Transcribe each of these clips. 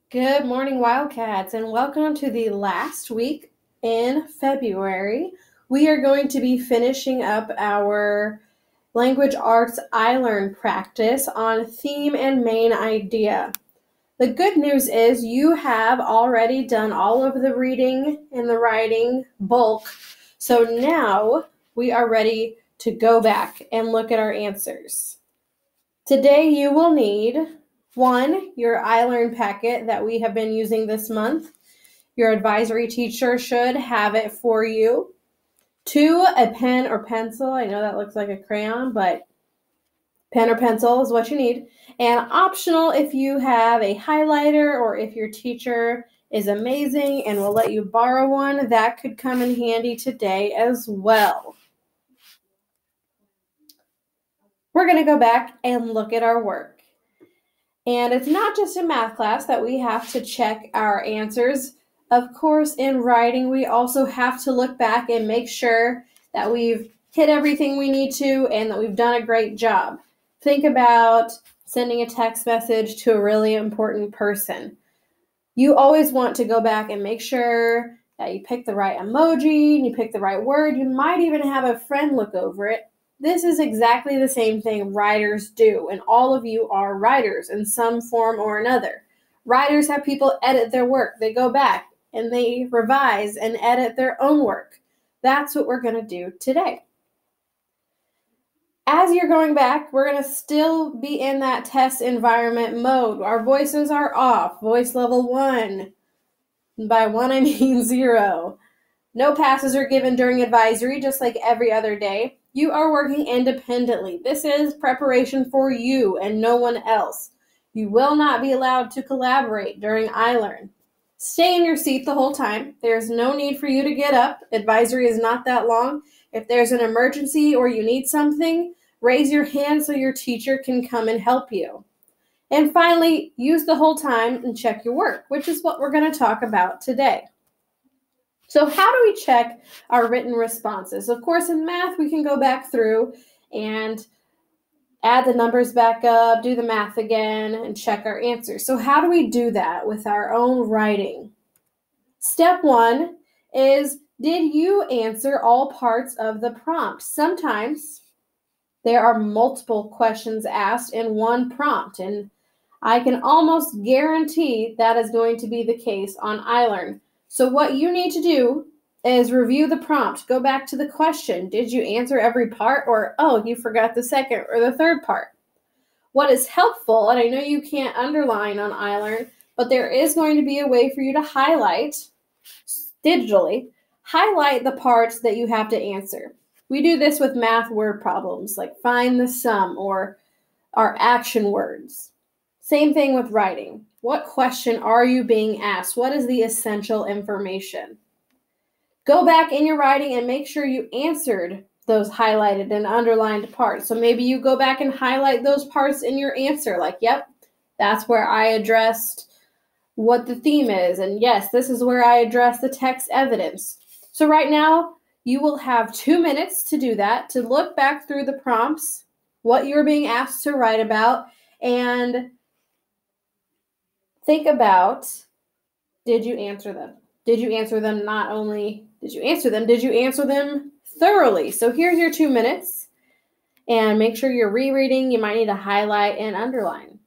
Good morning, Wildcats, and welcome to the last week in February. We are going to be finishing up our language arts ILEARN practice on theme and main idea. The good news is you have already done all of the reading and the writing bulk, so now we are ready to go back and look at our answers. Today you will need 1, your ILEARN packet that we have been using this month. Your advisory teacher should have it for you. 2, a pen or pencil. I know that looks like a crayon, but pen or pencil is what you need. And optional if you have a highlighter or if your teacher is amazing and will let you borrow one, that could come in handy today as well. We're going to go back and look at our work. And it's not just in math class that we have to check our answers. Of course, in writing, we also have to look back and make sure that we've hit everything we need to and that we've done a great job. Think about sending a text message to a really important person. You always want to go back and make sure that you pick the right emoji and you pick the right word. You might even have a friend look over it. This is exactly the same thing writers do, and all of you are writers in some form or another. Writers have people edit their work. They go back and they revise and edit their own work. That's what we're going to do today. As you're going back, we're going to still be in that test environment mode. Our voices are off. Voice level 1. By 1, I mean 0. No passes are given during advisory, just like every other day. You are working independently. This is preparation for you and no one else. You will not be allowed to collaborate during ILEARN. Stay in your seat the whole time. There's no need for you to get up. Advisory is not that long. If there's an emergency or you need something, raise your hand so your teacher can come and help you. And finally, use the whole time and check your work, which is what we're going to talk about today. So how do we check our written responses? Of course, in math, we can go back through and add the numbers back up, do the math again, and check our answers. So how do we do that with our own writing? Step 1 is, did you answer all parts of the prompt? Sometimes there are multiple questions asked in one prompt, and I can almost guarantee that is going to be the case on ILEARN. So what you need to do is review the prompt. Go back to the question. Did you answer every part? Or, oh, you forgot the second or the third part. What is helpful, and I know you can't underline on ILEARN, but there is going to be a way for you to highlight digitally, highlight the parts that you have to answer. We do this with math word problems, like find the sum or our action words. Same thing with writing. What question are you being asked? What is the essential information? Go back in your writing and make sure you answered those highlighted and underlined parts. So maybe you go back and highlight those parts in your answer, like, yep, that's where I addressed what the theme is. And yes, this is where I address the text evidence. So right now, you will have 2 minutes to do that, to look back through the prompts, what you're being asked to write about, and think about, did you answer them? Did you answer them? Not only did you answer them, did you answer them thoroughly? So here's your 2 minutes, and make sure you're rereading. You might need to highlight and underline.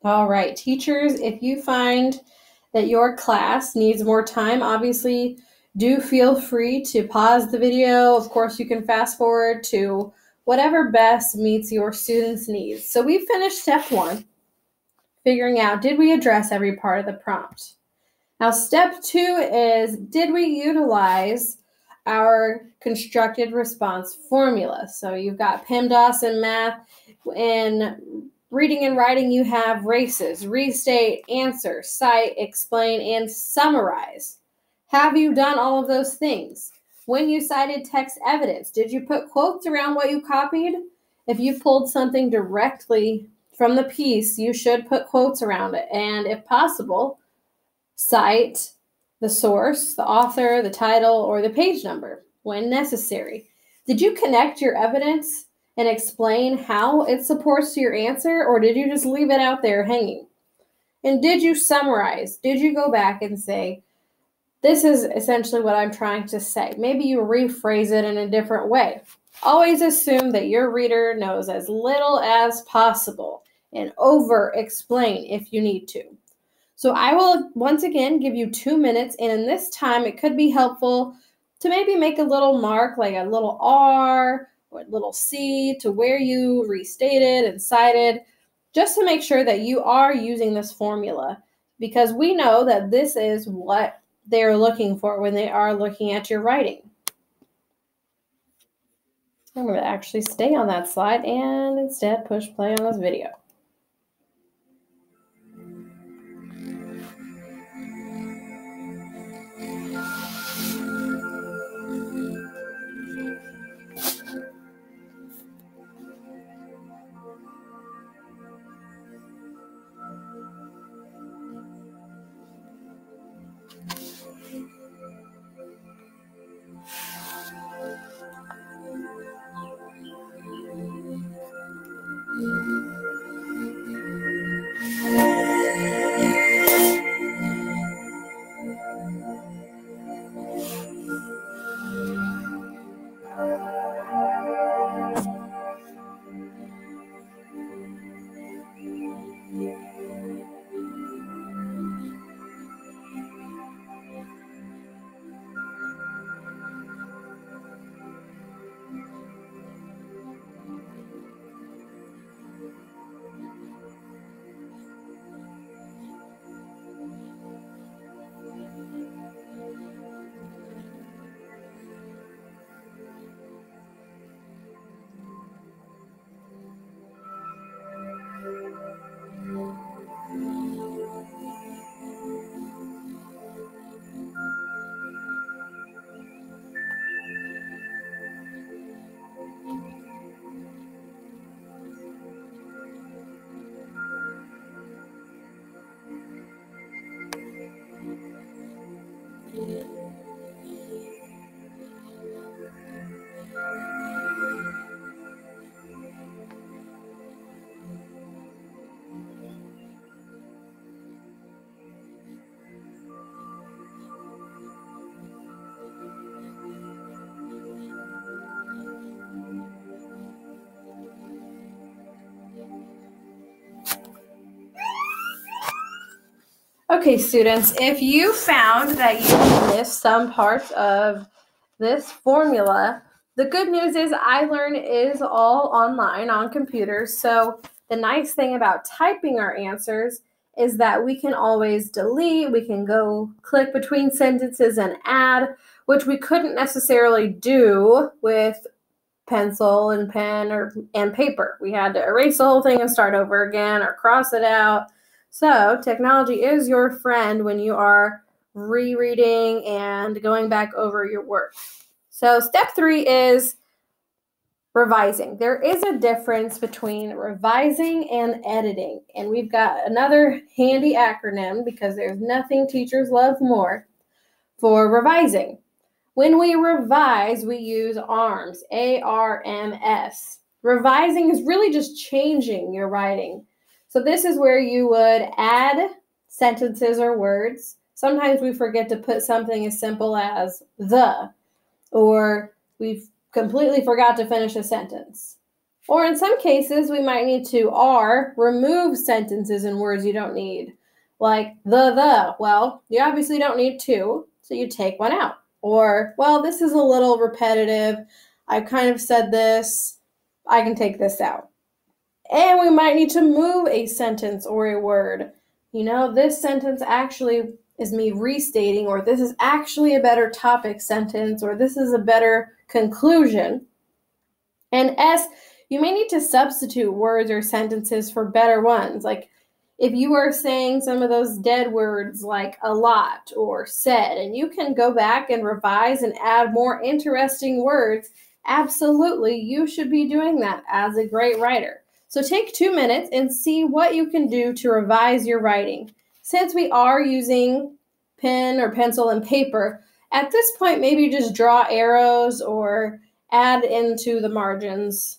All right, teachers, if you find that your class needs more time, obviously do feel free to pause the video. Of course, you can fast forward to whatever best meets your students' needs. So we finished step 1, figuring out, did we address every part of the prompt? Now, step 2 is, did we utilize our constructed response formula? So you've got PEMDAS in math. In reading and writing, you have RACES, restate, answer, cite, explain, and summarize. Have you done all of those things? When you cited text evidence, did you put quotes around what you copied? If you pulled something directly from the piece, you should put quotes around it. And if possible, cite the source, the author, the title, or the page number when necessary. Did you connect your evidence and explain how it supports your answer, or did you just leave it out there hanging? And did you summarize? Did you go back and say, this is essentially what I'm trying to say? Maybe you rephrase it in a different way. Always assume that your reader knows as little as possible and over-explain if you need to. So I will once again give you 2 minutes, and in this time it could be helpful to maybe make a little mark, like a little R or a little C, to where you restated and cited, just to make sure that you are using this formula, because we know that this is what they're looking for when they are looking at your writing. I'm going to actually stay on that slide and instead push play on this video. Okay, students, if you found that you missed some parts of this formula, the good news is ILEARN is all online on computers. So the nice thing about typing our answers is that we can always delete, we can go click between sentences and add, which we couldn't necessarily do with pencil and pen and paper. We had to erase the whole thing and start over again or cross it out. So technology is your friend when you are rereading and going back over your work. So step 3 is revising. There is a difference between revising and editing. And we've got another handy acronym because there's nothing teachers love more for revising. When we revise, we use ARMS, A-R-M-S. Revising is really just changing your writing. So this is where you would add sentences or words. Sometimes we forget to put something as simple as the, or we've completely forgot to finish a sentence. Or in some cases, we might need to remove sentences and words you don't need. Like the. Well, you obviously don't need to, so you take one out. Or, well, this is a little repetitive. I've kind of said this. I can take this out. And we might need to move a sentence or a word. This sentence actually is me restating, or this is actually a better topic sentence, or this is a better conclusion. And S, you may need to substitute words or sentences for better ones. Like if you are saying some of those dead words like a lot or said, and you can go back and revise and add more interesting words, absolutely, you should be doing that as a great writer. So take 2 minutes and see what you can do to revise your writing. Since we are using pen or pencil and paper, at this point, maybe just draw arrows or add into the margins.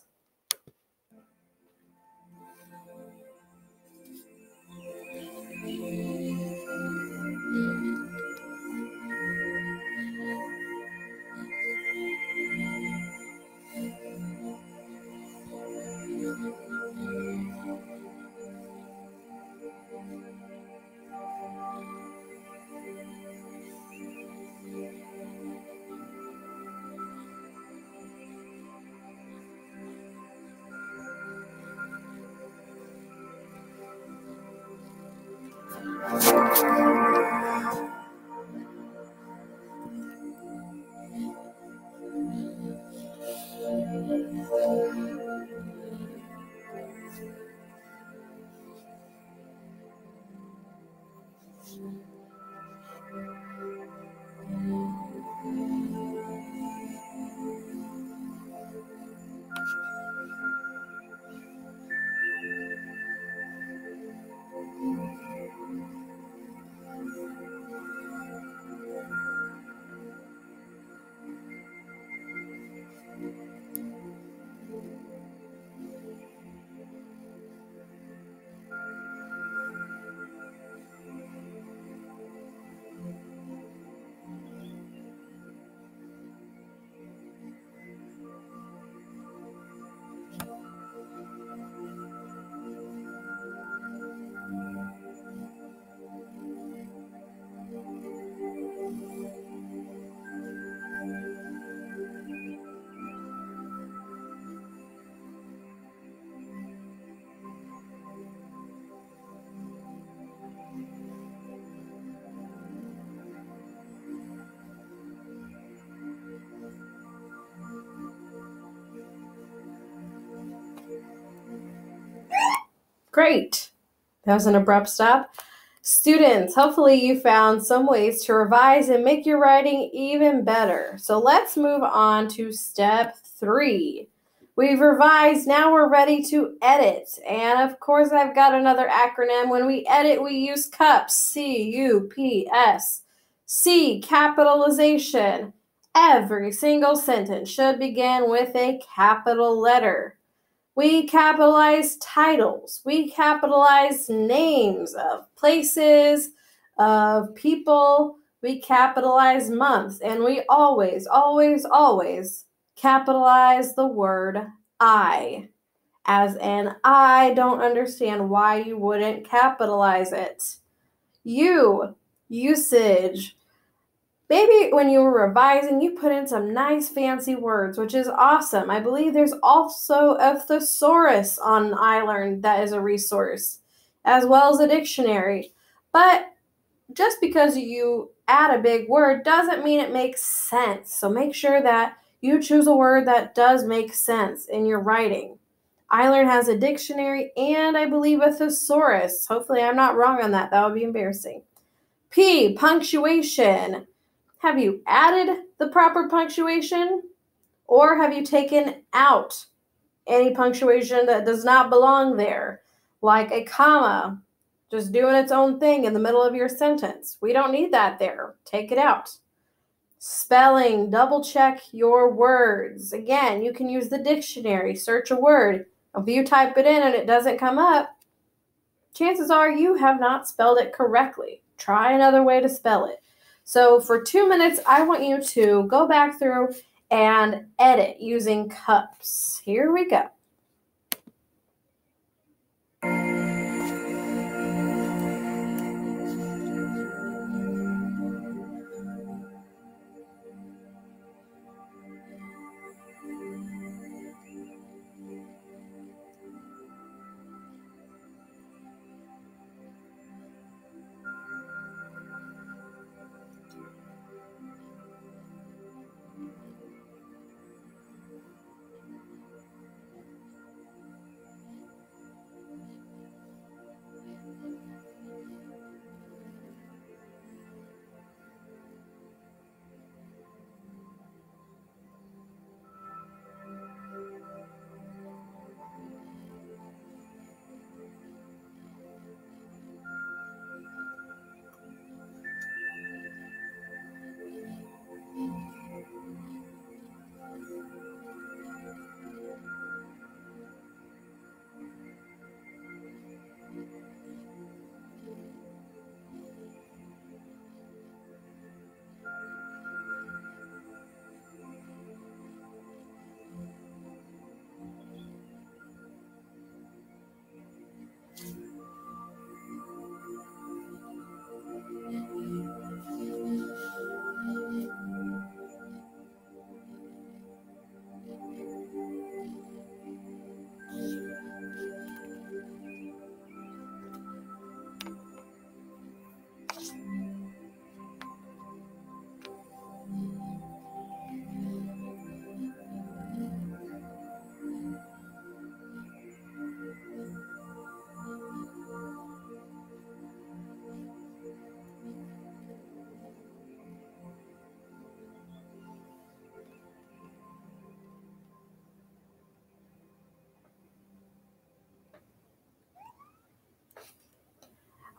Great. That was an abrupt stop. Students, hopefully you found some ways to revise and make your writing even better. So let's move on to step 3. We've revised, now we're ready to edit. And of course, I've got another acronym. When we edit, we use CUPS, C-U-P-S. C, capitalization. Every single sentence should begin with a capital letter. We capitalize titles. We capitalize names of places, of people. We capitalize months. And we always, always, always capitalize the word I. As in, I don't understand why you wouldn't capitalize it. You, usage. Maybe when you were revising, you put in some nice fancy words, which is awesome. I believe there's also a thesaurus on ILEARN that is a resource, as well as a dictionary. But just because you add a big word doesn't mean it makes sense. So make sure that you choose a word that does make sense in your writing. ILEARN has a dictionary and I believe a thesaurus. Hopefully I'm not wrong on that. That would be embarrassing. P, punctuation. Have you added the proper punctuation or have you taken out any punctuation that does not belong there? Like a comma, just doing its own thing in the middle of your sentence. We don't need that there. Take it out. Spelling, double check your words. Again, you can use the dictionary, search a word. If you type it in and it doesn't come up, chances are you have not spelled it correctly. Try another way to spell it. So for 2 minutes, I want you to go back through and edit using cups. Here we go.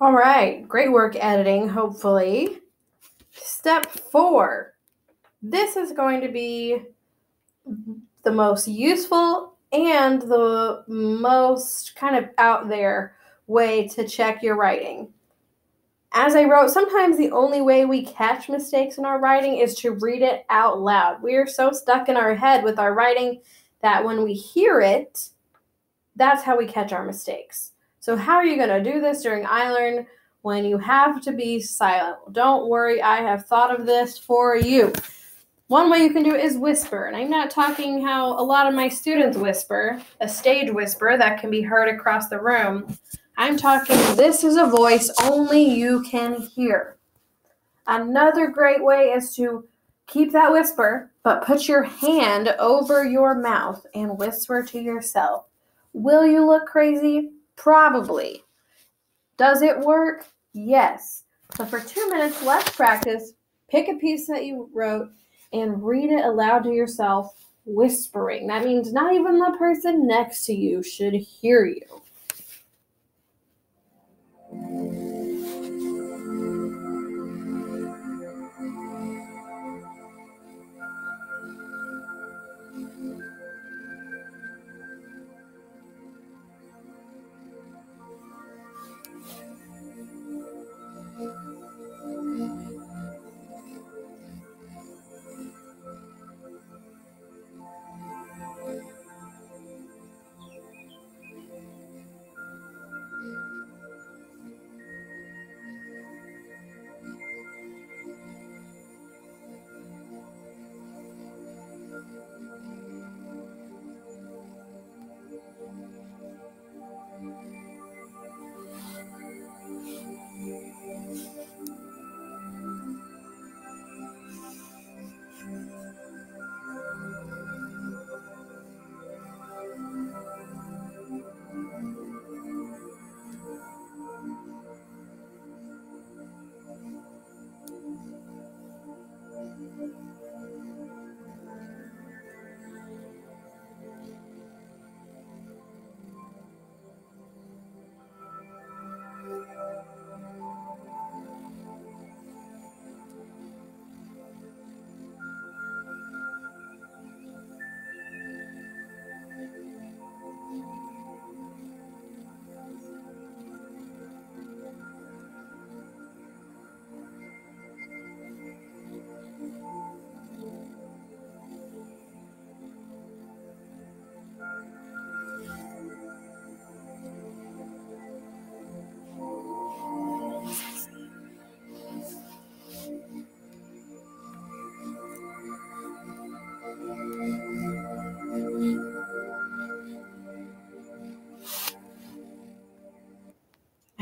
All right, great work editing, hopefully. Step 4. This is going to be the most useful and the most kind of out there way to check your writing. As I wrote, sometimes the only way we catch mistakes in our writing is to read it out loud. We are so stuck in our head with our writing that when we hear it, that's how we catch our mistakes. So how are you going to do this during ILEARN when you have to be silent? Don't worry, I have thought of this for you. One way you can do it is whisper. And I'm not talking how a lot of my students whisper, a stage whisper that can be heard across the room. I'm talking this is a voice only you can hear. Another great way is to keep that whisper, but put your hand over your mouth and whisper to yourself. Will you look crazy? Probably. Does it work? Yes. So for 2 minutes, let's practice. Pick a piece that you wrote and read it aloud to yourself, whispering. That means not even the person next to you should hear you.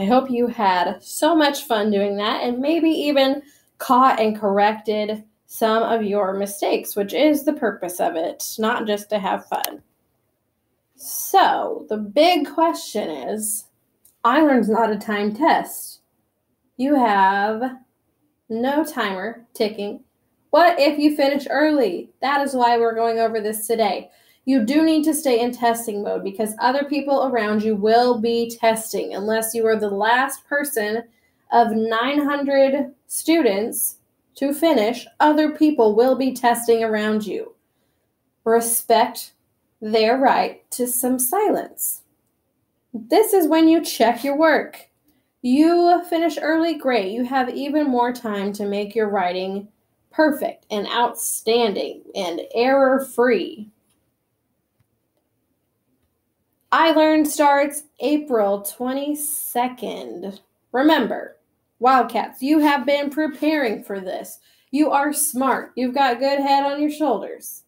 I hope you had so much fun doing that and maybe even caught and corrected some of your mistakes, which is the purpose of it, not just to have fun. So the big question is, ILEARN's not a timed test. You have no timer ticking. What if you finish early? That is why we're going over this today. You do need to stay in testing mode because other people around you will be testing. Unless you are the last person of 900 students to finish, other people will be testing around you. Respect their right to some silence. This is when you check your work. You finish early, great. You have even more time to make your writing perfect and outstanding and error-free. ILEARN starts April 22nd. Remember, Wildcats, you have been preparing for this. You are smart. You've got good head on your shoulders.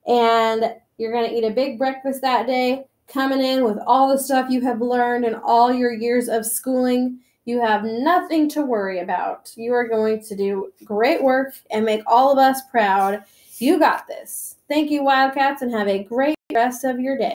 And you're going to eat a big breakfast that day, coming in with all the stuff you have learned in all your years of schooling. You have nothing to worry about. You are going to do great work and make all of us proud. You got this. Thank you, Wildcats, and have a great rest of your day.